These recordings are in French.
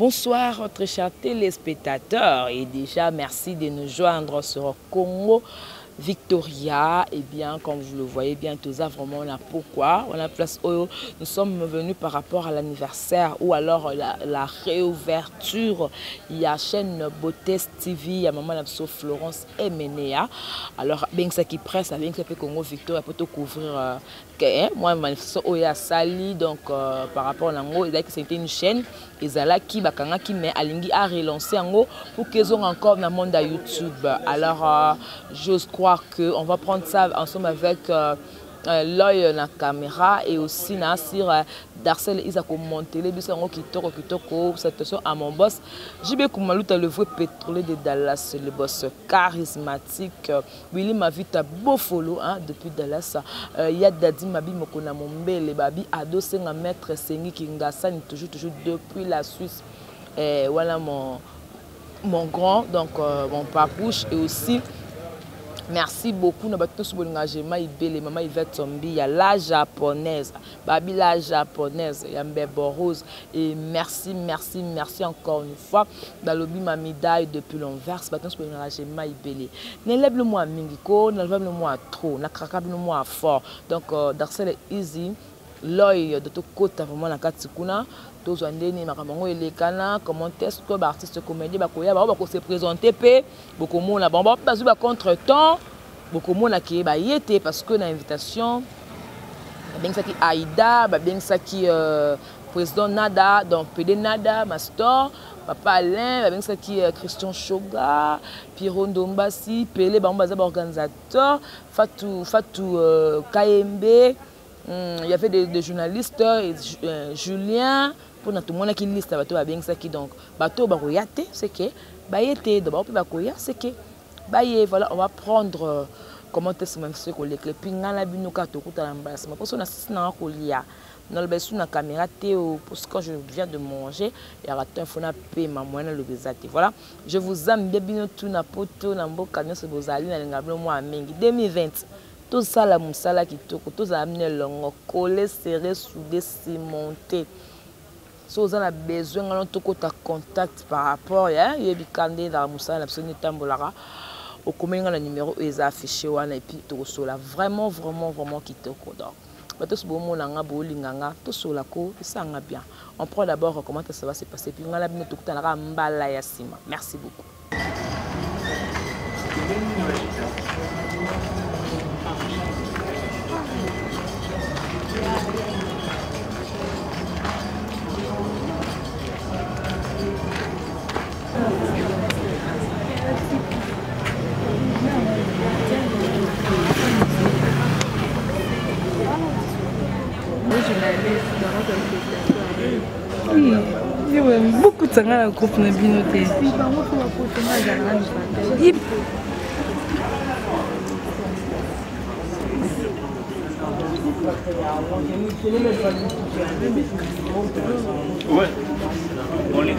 Bonsoir, très chers téléspectateurs. Et déjà, merci de nous joindre sur Congo Victoria. Et bien, comme vous le voyez bien, tout ça vraiment là. Pourquoi on a place où nous sommes venus par rapport à l'anniversaire ou alors la réouverture. Il y a chaîne Beauté TV, il y a maman Napso Florence Emenea. Alors, bien que ça qui presse, bien que ça fait Congo Victoria pour te couvrir. Moi, manifestation Oya Sali, donc par rapport à l'ango, c'était une chaîne. Ezala qui bakanga qui met Alingi a relancé en pour qu'ils ont encore dans le monde de YouTube. Alors, j'ose croire qu'on va prendre ça ensemble avec l'œil dans la caméra et aussi sur Darcel Isa commenté les bisous qui toko cette question à mon boss. JB Koumalouta le vrai pétrolier de Dallas, le boss charismatique. Willy Mavita beau follow depuis Dallas. Il y a Dadi Mabi Mokona Mombe les babi ado c'est un maître Sengi Kingasani toujours depuis la Suisse. Et voilà mon grand donc mon papouche et aussi merci beaucoup. Nous avons tous les maman Yvette Tombi, il y a la japonaise, Babi la japonaise, il y a Mbebo Rose. Et merci encore une fois. Dans le ma médaille depuis l'envers, nous avons n'élève le moi mingiko, n'élève le moi trop, n'akrakabe le moi fort. Donc, Darcel Easy, l'œil de tout côté, vraiment la katikuna. Tous les ndeni makamango elekana comment est-ce que l'artiste comédien bakoya ba se présenter pe beaucoup monde ba ba contre-temps beaucoup monde qui ba yete parce que l'invitation bien ça qui Aïda bien ça qui président Nada donc PD Nada Master Papa Alain bien ça qui Christian Choga Pierrot Ndombasi Pelé ba organisateur Fatou KMB il y avait des journalistes Julien pour tout le monde qui liste bateau ba bien ça qui donc bateau ba royate c'est que ba yete d'abord puis ba koya c'est que ba yé voilà on va prendre comment est-ce même ce que les puis ngala binuka to kuta l'embarrassement parce qu'on a six na kolia dans le besoin na caméra théo parce que je viens de manger il y a un phone à payer ma moyenne le bezate voilà je vous aime bien tout na poto na mboka nyose bozali na ngablo moi mingi 2020 tout ça la musala qui toko tout ça amener longo collé serré soudé cimenté. Si vous avez besoin de contact par rapport à Yébikande dans la Moussa, la personne Tambolara, au combien le numéro est affiché et puis tout cela vraiment qui te code. Tout ce moment là, tout cela ça bien. On prend d'abord comment ça va se passer puis on a bien tout le temps mbala ya sima. Merci beaucoup. Oui, beaucoup de gens dans groupe na binoté. Ouais. On les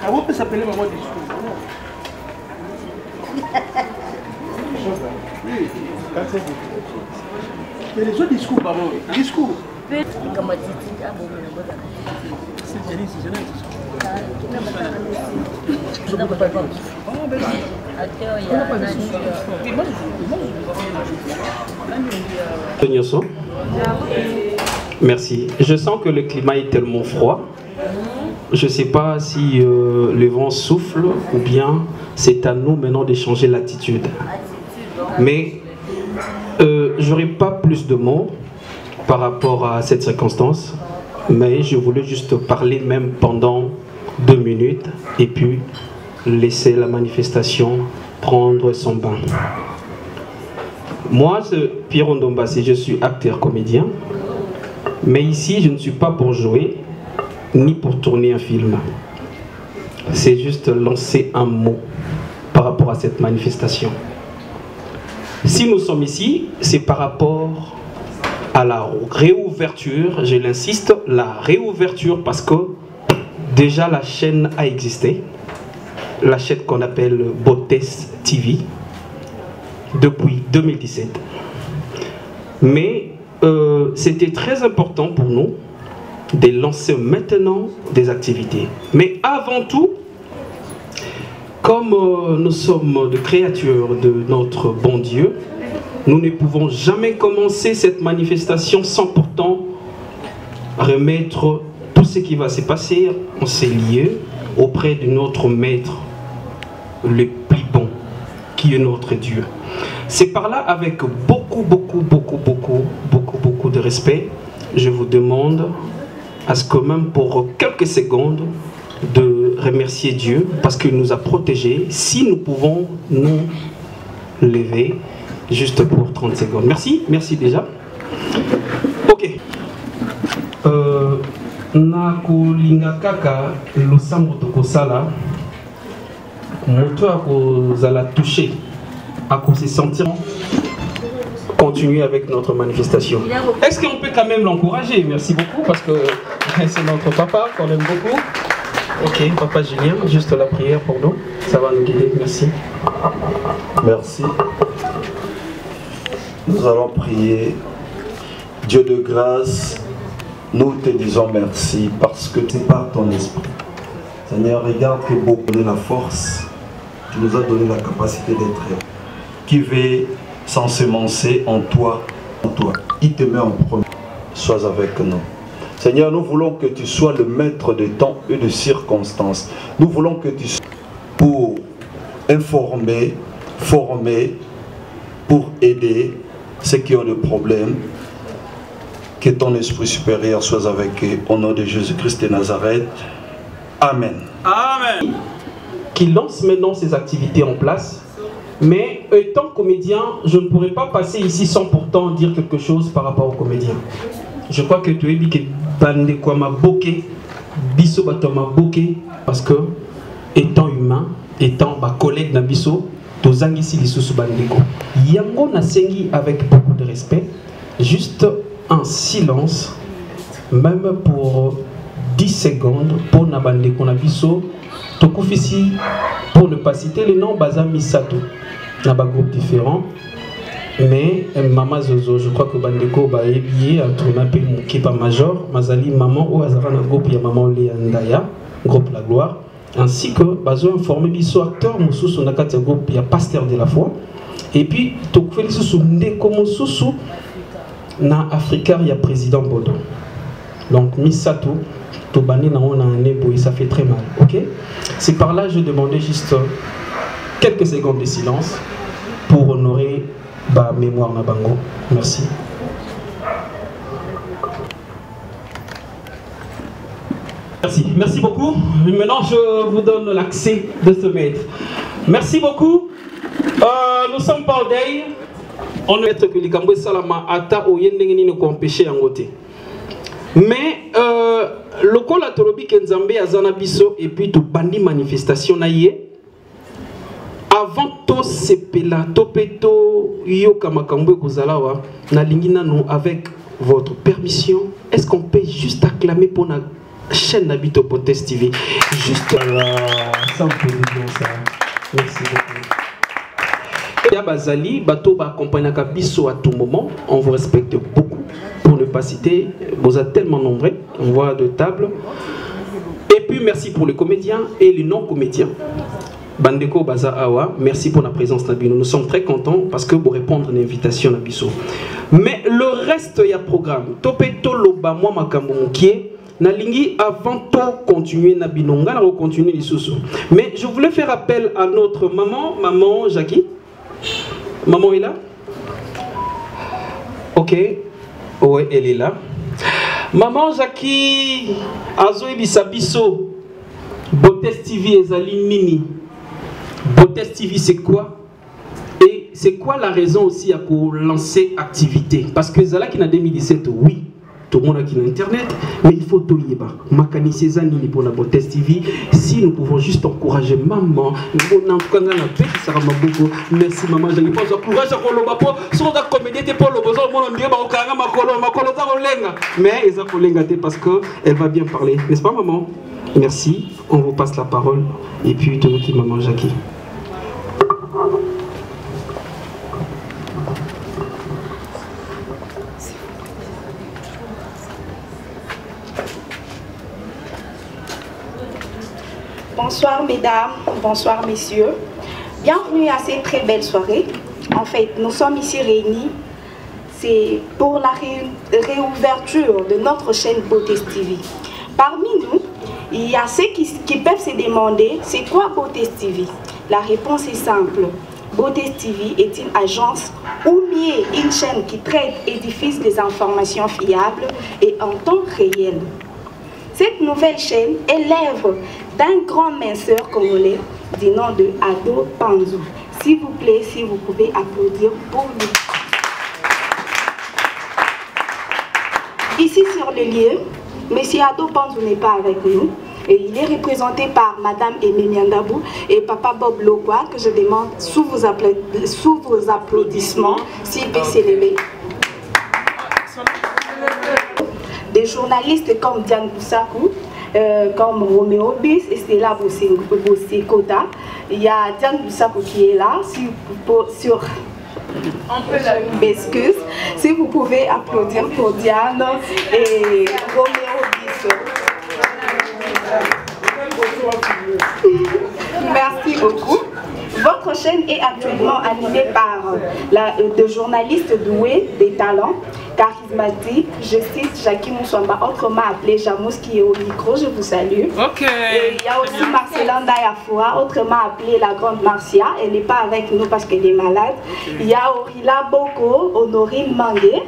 Comment peut s'appeler maman discours? Oui, mais les autres discours, pardon, discours. Merci. Je sens que le climat est tellement froid. Je ne sais pas si le vent souffle ou bien c'est à nous maintenant de changer l'attitude. Mais je n'aurai pas plus de mots par rapport à cette circonstance, mais je voulais juste parler même pendant 2 minutes et puis laisser la manifestation prendre son bain. Moi, c'est Pierre Ndombassi, je suis acteur comédien, mais ici je ne suis pas pour jouer ni pour tourner un film. C'est juste lancer un mot par rapport à cette manifestation. Si nous sommes ici, c'est par rapport à la réouverture, je l'insiste, la réouverture parce que déjà la chaîne a existé, la chaîne qu'on appelle Botes TV, depuis 2017. Mais c'était très important pour nous de lancer maintenant des activités. Mais avant tout, comme nous sommes des créatures de notre bon Dieu, nous ne pouvons jamais commencer cette manifestation sans pourtant remettre tout ce qui va se passer en ces lieux auprès de notre Maître, le plus bon, qui est notre Dieu. C'est par là, avec beaucoup de respect, je vous demande à ce que même pour quelques secondes, de remercier Dieu parce qu'il nous a protégés. Si nous pouvons nous lever juste pour 30 secondes. Merci, merci déjà. Ok. Nakulinga kaka losambo tokosala moto akozala touché à se sentir continuer avec notre manifestation. Est-ce qu'on peut quand même l'encourager? Merci beaucoup parce que c'est notre papa qu'on aime beaucoup. Ok, papa Julien, juste la prière pour nous, ça va nous guider, merci. Merci. Nous allons prier. Dieu de grâce, nous te disons merci parce que c'est par ton esprit. Seigneur, regarde que beaucoup de la force, tu nous as donné la capacité d'être qui veut s'ensemencer en toi. Il te met en premier. Sois avec nous. Seigneur, nous voulons que tu sois le maître de temps et de circonstances. Nous voulons que tu sois pour informer, former, pour aider ceux qui ont des problèmes. Que ton esprit supérieur soit avec eux. Au nom de Jésus-Christ de Nazareth. Amen. Amen. Qui lance maintenant ses activités en place. Mais étant comédien, je ne pourrais pas passer ici sans pourtant dire quelque chose par rapport aux comédiens. Je crois que tu as dit que Bande quoi m'a boqué, Bisso m'a boqué, parce que étant humain, étant ma collègue na Bisso, tozangi si lisusu bandeko. Yango na sengi avec beaucoup de respect, juste un silence, même pour 10 secondes, pour na bandeko na Bisso, tokufisi, pour ne pas citer les noms, Baza Misato, na ba groupe différent. Mais Mama Zozo, je crois que Bandeko va ébier à tourner un peu mon kipa major, Mazali Maman ou Azarana groupe, il y a Maman Léandaya, groupe La Gloire, ainsi que Bazo informé biso acteur Moussou Nakati groupe, il y a Pasteur de la Foi, et puis Tokfeli Soussou Ndeko Moussou, na Africa, il y a Président Bodo. Donc Misato, tout banni on a un éboué, ça fait très mal, ok? C'est par là que je demandais juste quelques secondes de silence pour honorer ma mémoire Nabango. Merci. Merci beaucoup. Maintenant, je vous donne l'accès de ce maître. Merci beaucoup. Nous sommes par day. On est que les Cambouis Salama ata ou yendengini nous empêcher en côté. Mais le col à Torobi Kenzambe à Zanabiso et puis tout bandi manifestation naïe. Avant tout sepela topeto yokamakambwe kozalawa na lingina nous avec votre permission. Est-ce qu'on peut juste acclamer pour la chaîne d'Habito Potest TV? Juste ça, on peut dire ça. Merci beaucoup. Bazali, Bato va accompagner Kabiso à tout moment. On vous respecte beaucoup. Pour ne pas citer, vous êtes tellement nombreux. On voit de table. Et puis merci pour les comédiens et les non-comédiens. Bandeko Baza Awa, merci pour la présence Nabino. Nous sommes très contents parce que vous répondre à l'invitation Nabiso. Mais le reste, il y a programme. Topeto Loba, moi, Makambo Moukié. Nalingi avant tout continuer Nabino. On va continuer les sous. Mais je voulais faire appel à notre maman Jackie. Maman est là? Ok. Ouais, elle est là. Maman Jackie, Azoe Bisabiso, Potest TV Ezali Mini. Potest TV c'est quoi? Et c'est quoi la raison aussi à pour lancer activité? Parce que Zala qui en 2017, oui, tout le monde a qui internet, mais il faut tout y aller. Makani Cézanini pour la Potest TV. Si nous pouvons juste encourager maman, merci maman, je ne pense encourage à Kolobapo, sur la comédie pour le besoin de mon Dieu, mais ils ont parce qu'elle va bien parler, n'est-ce pas maman? Merci, on vous passe la parole et puis tout le monde maman Jackie. Bonsoir mesdames, bonsoir messieurs. Bienvenue à cette très belle soirée. En fait, nous sommes ici réunis. C'est pour la réouverture de notre chaîne Potest TV. Parmi nous, il y a ceux qui peuvent se demander c'est quoi Potest TV? La réponse est simple. Potest TV est une agence ou mieux une chaîne qui traite et diffuse des informations fiables et en temps réel. Cette nouvelle chaîne est l'œuvre d'un grand minceur congolais du nom de Ado Panzou. S'il vous plaît, si vous pouvez applaudir pour lui. Ici sur le lieu, M. Ado Panzou n'est pas avec nous. Et il est représenté par Madame Aimé Miandabou et Papa Bob Lokwa, que je demande sous vos applaudissements, s'il peut s'élever. Des journalistes comme Diane Boussakou, comme Roméo Bis et Stella Bossekota. Il y a Diane Boussakou qui est là. Je m'excuse. Si vous pouvez applaudir pour Diane et Roméo Bis. Merci beaucoup. Votre chaîne est actuellement animée par de journalistes doués, des talents, charismatiques. Je cite Jackie Moussamba, autrement appelé Jamous, qui est au micro. Je vous salue. Ok. Et il y a aussi Marcela Ndayafoua, autrement appelée la Grande Marcia. Elle n'est pas avec nous parce qu'elle est malade. Il y a Orila Boko, Honorine Mangué,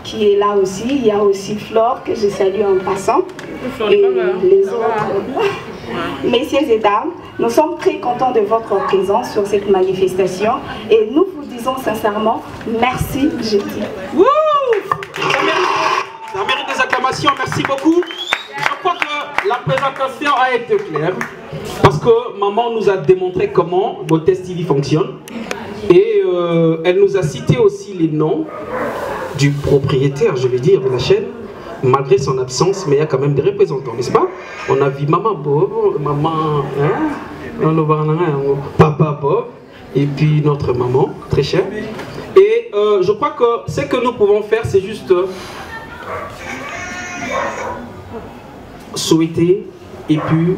qui est là aussi. Il y a aussi Flore, que je salue en passant. Et les autres. Messieurs et dames, nous sommes très contents de votre présence sur cette manifestation et nous vous disons sincèrement merci, je dis. Ça mérite des acclamations, merci beaucoup. Je crois que la présentation a été claire parce que maman nous a démontré comment Potest TV fonctionne et elle nous a cité aussi les noms du propriétaire, je vais dire, de la chaîne. Malgré son absence, mais il y a quand même des représentants, n'est-ce pas? On a vu Maman Bob, Maman, Papa Bob, et puis notre maman, très chère. Et je crois que ce que nous pouvons faire, c'est juste souhaiter et puis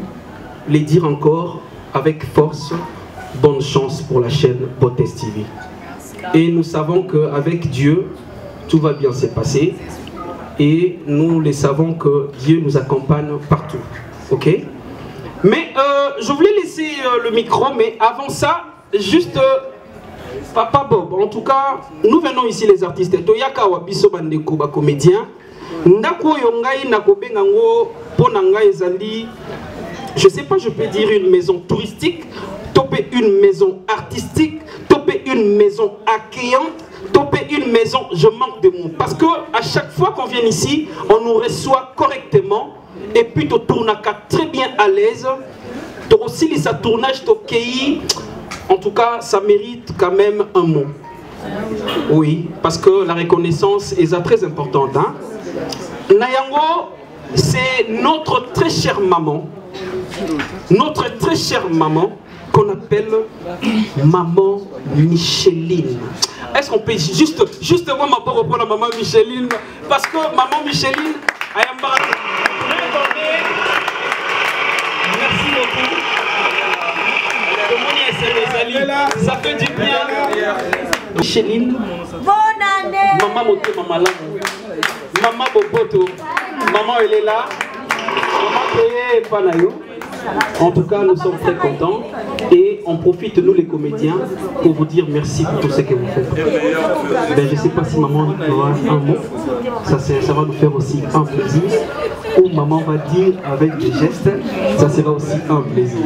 les dire encore avec force, bonne chance pour la chaîne Potest TV. Et nous savons qu'avec Dieu, tout va bien se passer. et nous les savons que Dieu nous accompagne partout. Ok? Mais je voulais laisser le micro, mais avant ça, juste Papa Bob, en tout cas, nous venons ici les artistes. Toyaka wabiso bandeko ba comédien. Ndako yongai nakobengango ponanga ezali, je sais pas, je peux dire une maison touristique, topé une maison artistique, topé une maison accueillante, topé une maison, je manque de mots. Parce que à chaque fois qu'on vient ici, on nous reçoit correctement et puis tu tournes très bien à l'aise. Tu aussi ça tournage tokéi. En tout cas, ça mérite quand même un mot. Oui, parce que la reconnaissance est très importante. Hein? Nayango, c'est notre très chère maman. Notre très chère maman qu'on appelle Maman Micheline. Est-ce qu'on peut juste voir ma part pour la Maman Micheline? Parce que Maman Micheline, merci beaucoup. Ça fait du bien. Micheline, bonne année. Maman Moté, Maman Lamou, Maman Boboto, Maman elle est là, Maman Payé Panayo. En tout cas, nous sommes très contents et on profite, nous les comédiens, pour vous dire merci pour tout ce que vous faites. Ben, je ne sais pas si maman aura un mot, ça va nous faire aussi un plaisir. Ou maman va dire avec des gestes, ça sera aussi un plaisir.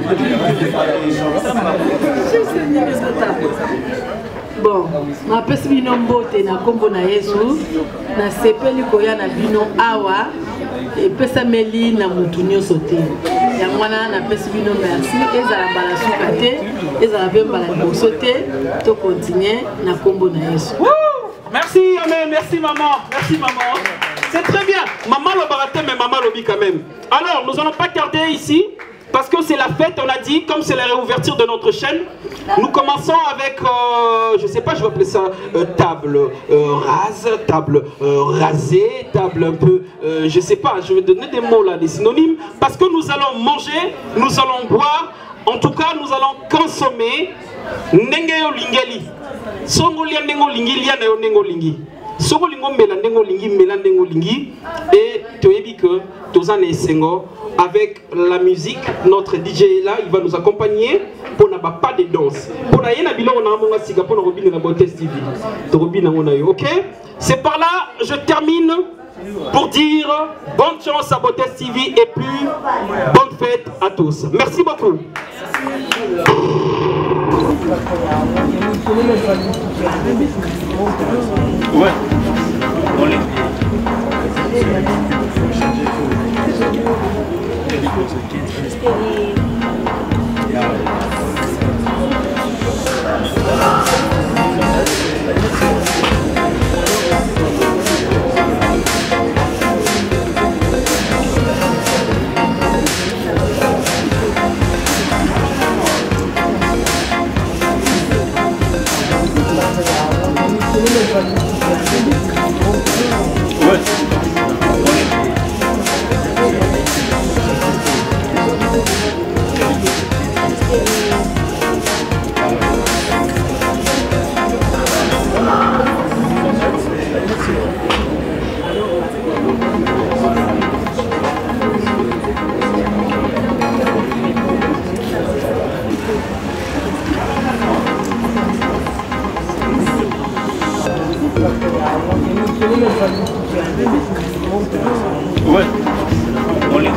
Bon, ma pesi bino mbote na kombo na Yesu, na sepeli koya na bino awa, et pesa meli na mutu nyonso te. Yango wana na pesi bino merci, ezala mbala suka te, ezala pe mbala liboso te, to continuer na kombo na Yesu. Merci, amen, merci maman, merci maman. C'est très bien, maman le baraté, mais maman le quand même. Alors, nous n'allons pas tarder ici. Parce que c'est la fête, on a dit, comme c'est la réouverture de notre chaîne, nous commençons avec, je ne sais pas, je vais appeler ça table rase, table rasée, table un peu, je ne sais pas, je vais donner des mots là, des synonymes, parce que nous allons manger, nous allons boire, en tout cas nous allons consommer Nengeyo Lingeli. Songolia Nengo Lingi, Liana Nengo Lingi. Songolingo Melandengo Lingi, Melandengo Lingi, et tu as dit que Tozan et Sengo, avec la musique, notre DJ est là, il va nous accompagner pour n'a pas de danse. Pour n'a rien à bilo on a mon siga pour Robin la Bonne TV. Robin on a eu, ok? C'est par là, je termine pour dire bonne chance à Bonne TV et puis bonne fête à tous. Merci beaucoup. Ouais. On les... Ouais. On les... Ouais.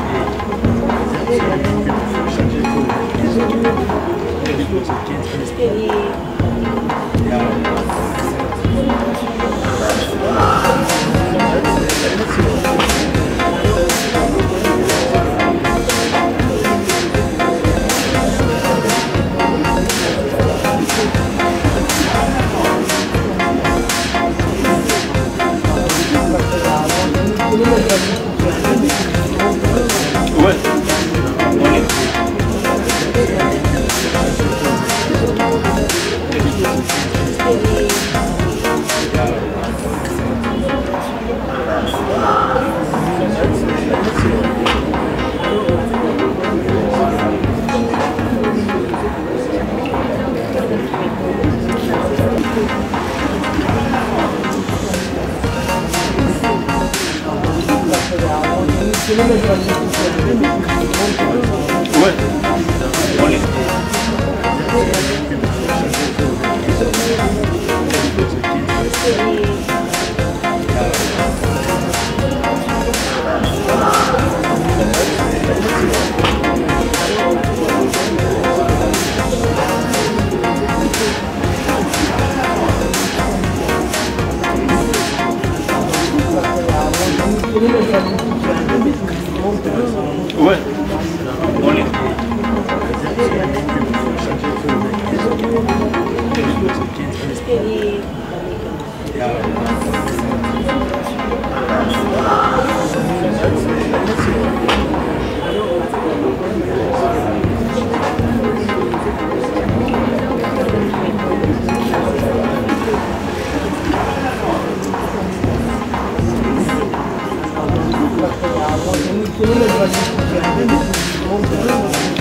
Ouais. On est. Ouais. On est.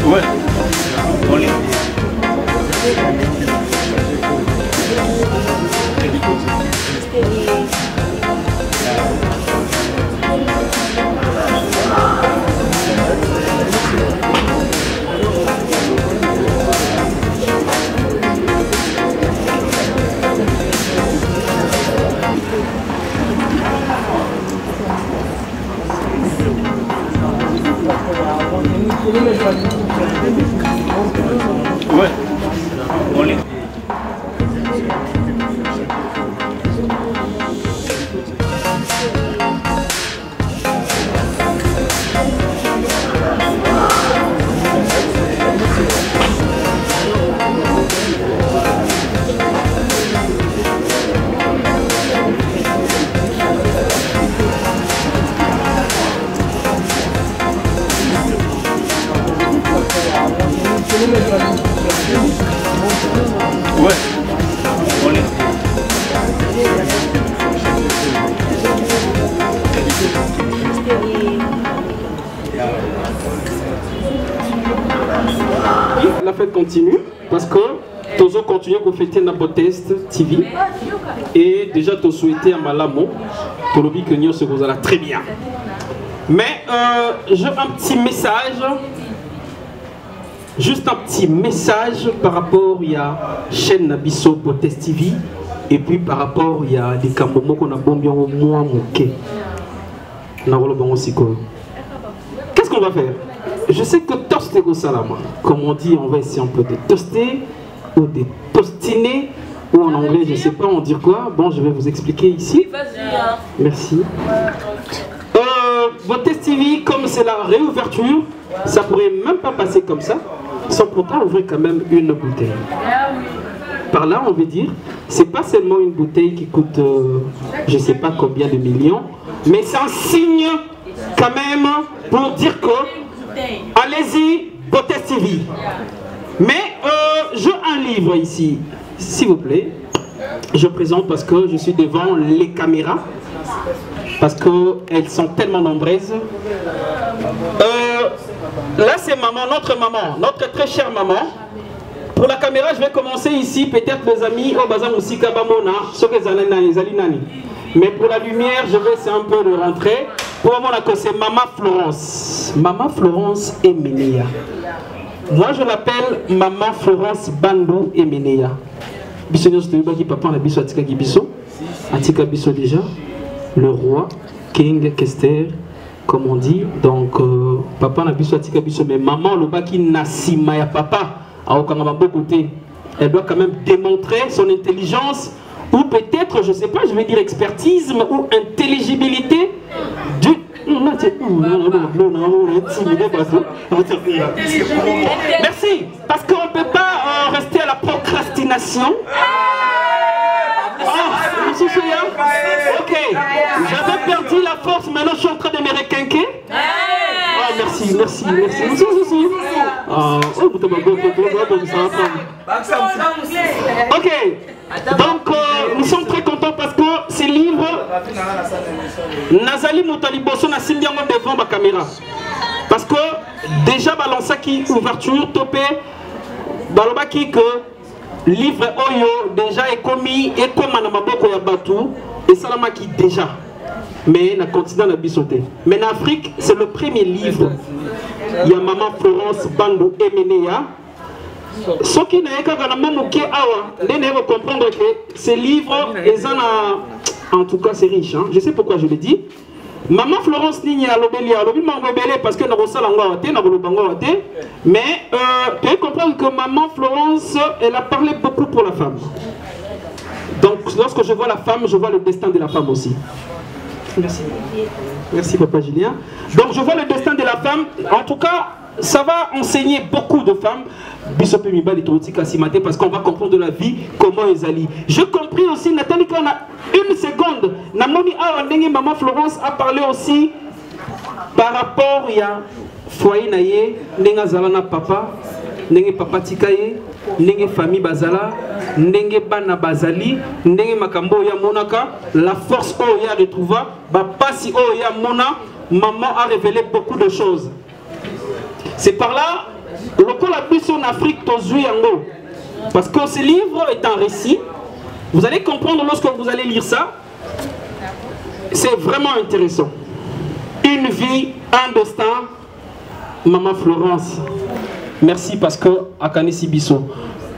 Ouais. On est. Ouais. On est. Ouais. On est. La fête continue parce que Tozo continue à fêter notre test TV et déjà te souhaiter à Malamo, pour le que nous se posera très bien. Mais j'ai un petit message. Juste un petit message par rapport à la chaîne Nabiso Potest TV et puis par rapport à des camomo qu'on a bombé au moins moqué. Qu'est-ce qu'on va faire? Je sais que toaster au salama, comme on dit, on va essayer un peu de toaster ou de tostiner ou en anglais, je ne sais pas, on dit quoi. Bon, je vais vous expliquer ici. Merci. Potest TV, comme c'est la réouverture, ça pourrait même pas passer comme ça, sans pourtant ouvrir quand même une bouteille. Par là, on veut dire, c'est pas seulement une bouteille qui coûte, je sais pas combien de millions, mais c'est un signe quand même pour dire que, allez-y, Potest TV. Mais j'ai un livre ici, s'il vous plaît. Je présente parce que je suis devant les caméras. Parce qu'elles sont tellement nombreuses. Là, c'est maman, notre très chère maman. Pour la caméra, je vais commencer ici. Peut-être les amis, mais pour la lumière, je vais essayer un peu de rentrer. Pour moi, c'est Maman Florence. Maman Florence Emeneya. Moi, je l'appelle Maman Florence Bandou Emeneya. Papa, Atika Bisso déjà. Le roi, King Kester, comme on dit. Donc, papa n'a pas atika biso, mais maman, le baki nasima ya papa, à aucun côté. Elle doit quand même démontrer son intelligence, ou peut-être, je ne sais pas, je vais dire expertise ou intelligibilité du. Merci, parce qu'on ne peut pas rester à la procrastination. Ok, j'avais perdu la force, maintenant je suis en train de me requinquer. Oh, merci. Ok, donc nous sommes très contents parce que ces livres, Nazali Moutaliboso n'a signé devant ma caméra. Parce que déjà, balançaki ouverture, topé, balobaki que livre Oyo déjà est commis et comme à Namaboko Yabatou et Salamaki déjà. mais na continent na bisoté. Mais en Afrique, c'est le premier livre. Il y a Maman Florence Bango Emenea. Ce qui n'est pas comprendre que ces livres, en tout cas, c'est riche. Hein? Je sais pourquoi je le dis. Maman Florence Nini a l'obéli parce que mais tu peux comprendre que Maman Florence, elle a parlé beaucoup pour la femme. Donc, lorsque je vois la femme, je vois le destin de la femme aussi. Merci. Merci, Papa Julien. Donc, je vois le destin de la femme. En tout cas, ça va enseigner beaucoup de femmes. Parce qu'on va comprendre de la vie, comment ils allient. Je compris aussi, Nathalie, qu'on a une seconde. Maman Florence a parlé aussi par rapport à foyer naye, nenga zalana papa, nenge papa tikaye, nenge famille bazala, nenge bana bazali, nenge makambo ya monaka, la force oya retrouva, bapasi oya mona, maman a révélé beaucoup de choses. C'est par là, le coup la plus en Afrique, parce que ce livre est un récit. Vous allez comprendre lorsque vous allez lire ça. C'est vraiment intéressant. Une vie, un destin. Maman Florence. Merci parce que Akanisi Bisso.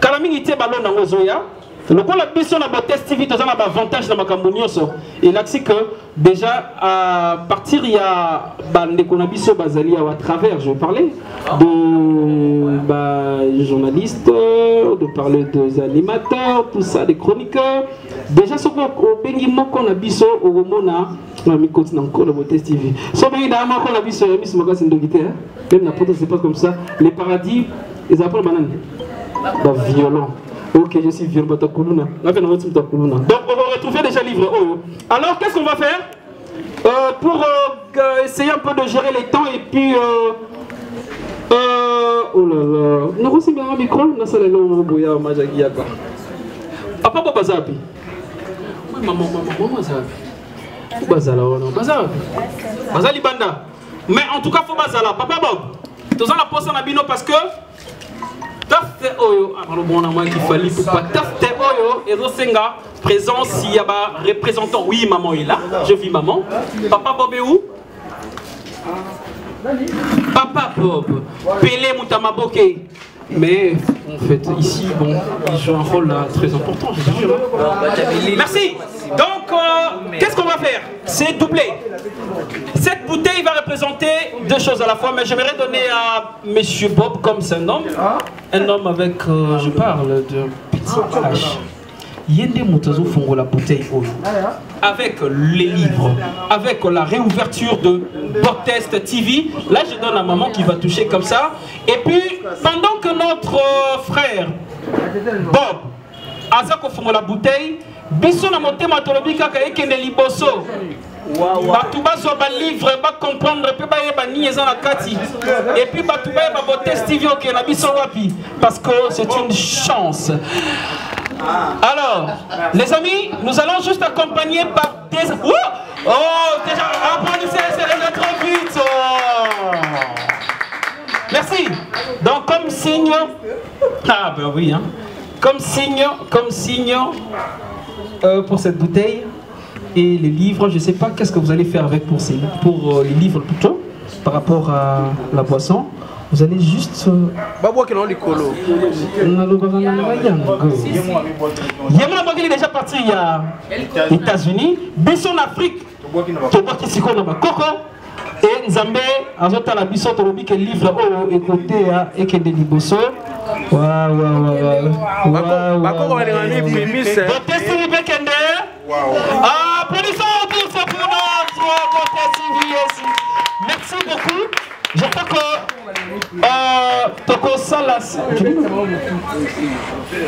Kalamini te ballon dans Ozoya. Le coup la plus on a test TV, on a un avantage dans ma cambonioso. Et là c'est que déjà à partir il y a Bandekonabiso Bazali à travers, je vais parler de journalistes, de parler des animateurs, tout ça, des chroniqueurs. Déjà ce qu'on a biso au Romona, on a mis continent encore le test TV. Sauf que d'abord qu'on a biso Miss Magazine de guitare, même la pote c'est pas comme ça. Les paradis, ils appellent banane, violent. Ok, je suis vieux, donc on va retrouver déjà le livre. Alors, qu'est-ce qu'on va faire pour essayer un peu de gérer les temps et puis... oh là là... Nous aussi bien un micro, nous sommes allés au Boya, au Majagiaka. Papa, papa, Zapi. Oui, maman, Zapi. Faut Bazala, non, Bazapi. Bazali Banda. Mais en tout cas, faut Bazala. Papa Bob, tu as la poste en abino parce que... Tafte oyo, alors bon, on a qui fallait pour pas tafte oyo et Rosenga présent s'il y a un représentant. Oui, maman est là, je vis maman. Papa Bob est où? Papa Bob, Pelé Moutamaboke. Mais en fait, ici, bon, il joue un rôle là, très important, je te jure. Merci. Donc, qu'est-ce qu'on va faire? C'est doublé. Cette bouteille va représenter deux choses à la fois, mais j'aimerais donner à Monsieur Bob, comme c'est un homme avec, je parle de petit H. Yende Moutazo Fongo la bouteille avec les livres, avec la réouverture de Botest TV. Là, je donne à maman qui va toucher comme ça. Et puis, pendant que notre frère Bob Azako Fongo la bouteille, Bisso na monté matolobi kaka ekende liboso. Batouba so ba livre ba comprendre pe ba yeba ni eza na kati. Et puis Batouba ba Botest TV ok na biso wapi parce que c'est une chance. Alors, les amis, nous allons juste accompagner par des... Oh, déjà, applaudissez, c'est déjà trop vite. Oh. Merci. Donc, comme signe... Ah, ben oui, hein. Comme signe pour cette bouteille et les livres, je ne sais pas qu'est-ce que vous allez faire avec pour les livres plutôt, par rapport à la boisson. Vous allez juste... Il est déjà parti aux États-Unis. Bisson Afrique. Et Nzambé, Azota la Bisson, tu que livre écouté et que des liboso. Applaudissons pour ce merci beaucoup. J'espère que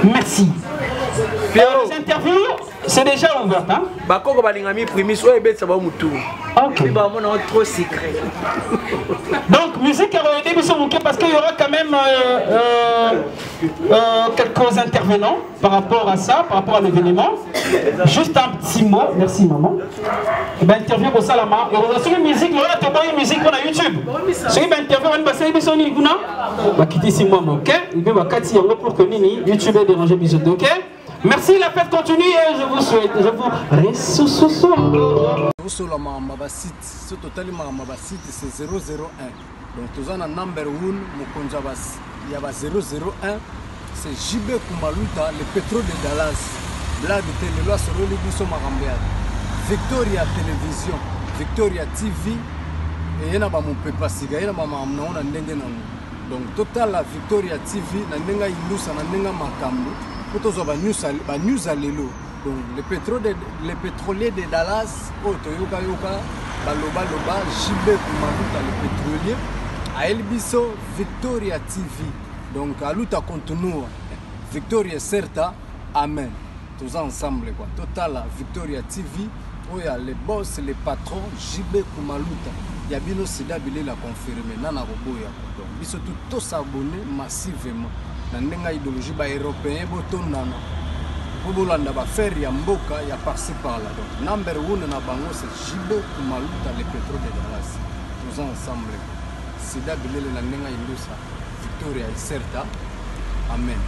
merci. Les interviews, c'est déjà ouvert. Hein? Okay. Trop secret. Donc, musique parce qu'il y aura quand même quelques intervenants par rapport à ça, par rapport à l'événement. Juste un petit mot, merci maman. Et bien, interview pour ça, la main. Et on a sur une musique, on a une musique sur YouTube. Sur une interview, on va passer sur YouTube. On va quitter ici, moi, ok? Et puis, on va quitter pour que YouTube ait dérangé, ok? Merci, la fête continue et je vous souhaite, je vous ressuscite. C'est 001. Donc, tous en number 1, il y a 001. C'est JB Kumaluta, le pétrole de Dallas. Blague de télé, sur le Libiso Marambéa. Victoria Télévision, Victoria TV. Et il y a mon papa siga, il y a ma maman, on a donc, total la Victoria TV, Nandenga Ilusa, Nandenga Makambu. Pour tous les news à l'élo. Donc, les pétroliers de Dallas, Toyoka Yoka, Baloba Loba, JB Kumaluta, le pétrolier. À Elbiso, Victoria TV. Donc, à l'outa continue, Victoria Certa, Amen. Tous ensemble, quoi. Total, Victoria TV, où il y a les boss, les patrons, JB Kumaluta. Il y a bien aussi d'habiller la confirmer. Nana Roboya. Donc, ils sont tous abonnés massivement. Dans l'idéologie européenne, pour Bolanda, faire Yamboka, il y a par-ci par-là. Donc, number 1 na bango, c'est JB Kumaluta, les pétrole de Dallas. Tous ensemble. C'est d'habiller la Nenga Ilusa. Victoria Certa. Amen.